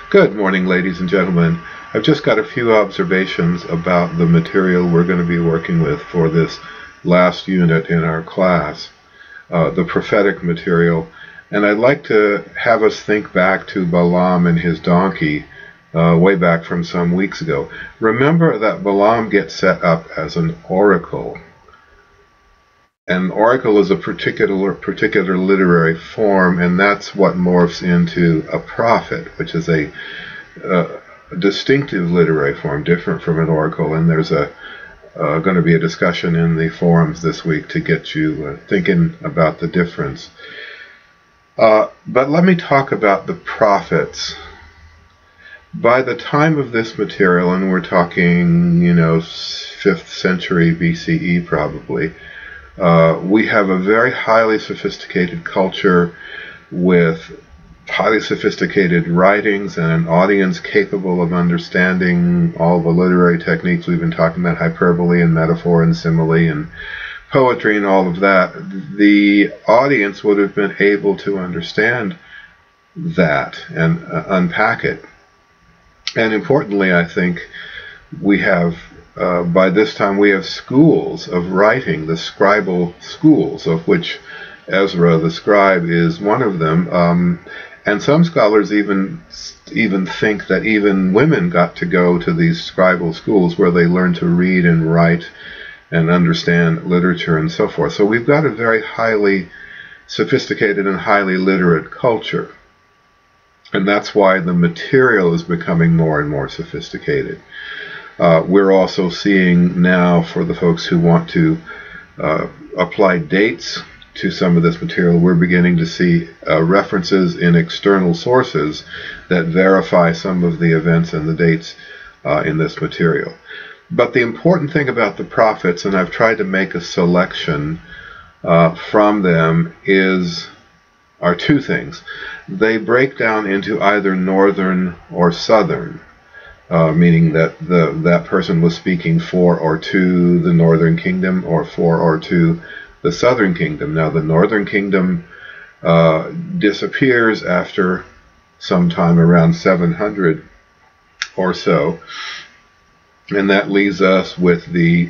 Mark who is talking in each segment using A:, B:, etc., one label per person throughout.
A: Good morning, ladies and gentlemen. I've just got a few observations about the material we're going to be working with for this last unit in our class, the prophetic material. And I'd like to have us think back to Balaam and his donkey way back from some weeks ago. Remember that Balaam gets set up as an oracle. An oracle is a particular literary form, and that's what morphs into a prophet, which is a distinctive literary form, different from an oracle. And there's going to be a discussion in the forums this week to get you thinking about the difference. But let me talk about the prophets. By the time of this material, and we're talking, 5th century BCE probably, we have a very highly sophisticated culture with highly sophisticated writings and an audience capable of understanding all the literary techniques we've been talking about, hyperbole and metaphor and simile and poetry and all of that. The audience would have been able to understand that and unpack it. And importantly, I think we have by this time we have schools of writing, the scribal schools, of which Ezra the scribe is one of them. And some scholars even think that even women got to go to these scribal schools where they learn to read and write and understand literature and so forth. So we've got a very highly sophisticated and highly literate culture. And that's why the material is becoming more and more sophisticated. We're also seeing now, for the folks who want to apply dates to some of this material, we're beginning to see references in external sources that verify some of the events and the dates in this material. But the important thing about the prophets, and I've tried to make a selection from them, are two things. They break down into either northern or southern. Meaning that that person was speaking for or to the northern kingdom or for or to the southern kingdom. Now the northern kingdom disappears after some time around 700 or so, and that leaves us with the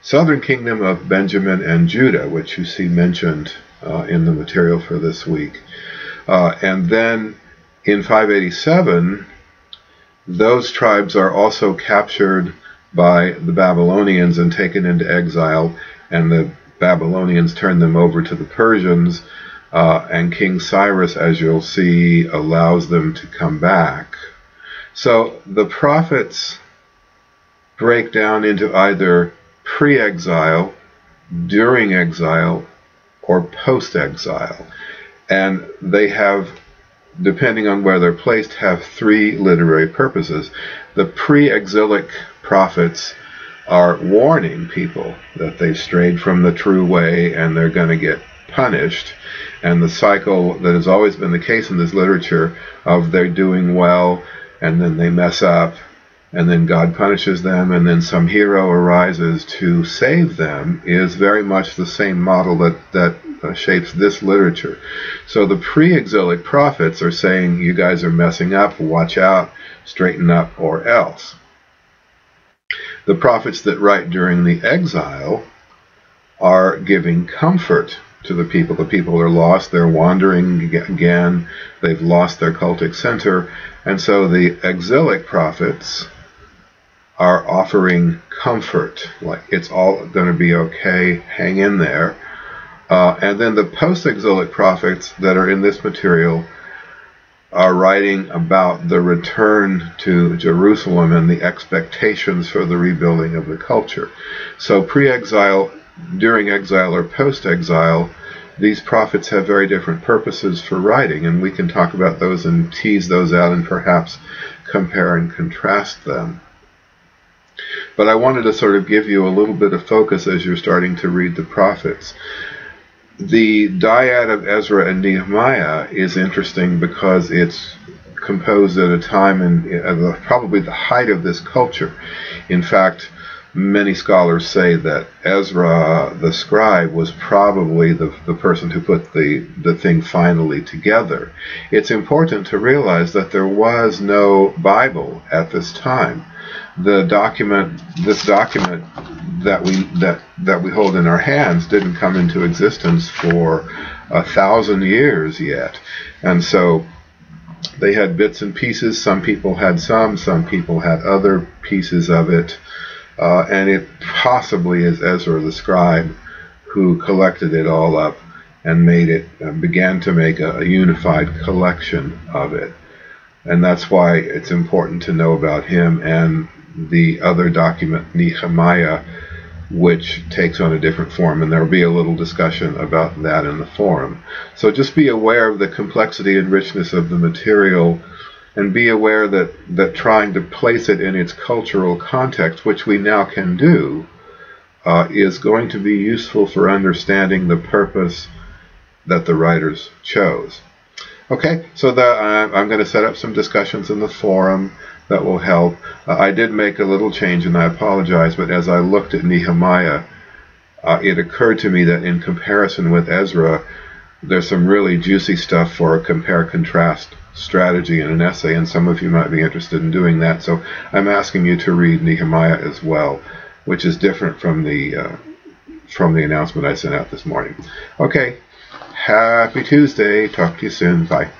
A: southern kingdom of Benjamin and Judah, which you see mentioned in the material for this week. And then in 587, those tribes are also captured by the Babylonians and taken into exile, and the Babylonians turn them over to the Persians, and King Cyrus, as you'll see, allows them to come back. So the prophets break down into either pre-exile, during exile, or post-exile, and they have, depending on where they're placed, have three literary purposes. The pre-exilic prophets are warning people that they've strayed from the true way and they're going to get punished. And the cycle that has always been the case in this literature of they're doing well and then they mess up and then God punishes them and then some hero arises to save them is very much the same model that shapes this literature. So the pre-exilic prophets are saying, you guys are messing up, watch out, straighten up, or else. The prophets that write during the exile are giving comfort to the people. The people are lost, they're wandering again, they've lost their cultic center, and so the exilic prophets are offering comfort, like it's all going to be okay, hang in there. And then the post-exilic prophets that are in this material are writing about the return to Jerusalem and the expectations for the rebuilding of the culture. So pre-exile, during exile, or post-exile, these prophets have very different purposes for writing, and we can talk about those and tease those out and perhaps compare and contrast them. But I wanted to sort of give you a little bit of focus as you're starting to read the prophets. The dyad of Ezra and Nehemiah is interesting because it's composed at a time in probably the height of this culture. In fact, many scholars say that Ezra the scribe was probably the person who put the thing finally together. It's important to realize that there was no Bible at this time. This document that we hold in our hands didn't come into existence for 1,000 years yet, and so they had bits and pieces. Some people had some people had other pieces of it, and it possibly is Ezra the scribe who collected it all up and began to make a unified collection of it. And that's why it's important to know about him and the other document, Nehemiah, which takes on a different form, and there will be a little discussion about that in the forum. So just be aware of the complexity and richness of the material, and be aware that trying to place it in its cultural context, which we now can do, is going to be useful for understanding the purpose that the writers chose. Okay, so I'm going to set up some discussions in the forum that will help. I did make a little change, and I apologize, but as I looked at Nehemiah, it occurred to me that in comparison with Ezra, there's some really juicy stuff for a compare-contrast strategy in an essay, and some of you might be interested in doing that. So I'm asking you to read Nehemiah as well, which is different from the announcement I sent out this morning. Okay, happy Tuesday. Talk to you soon. Bye.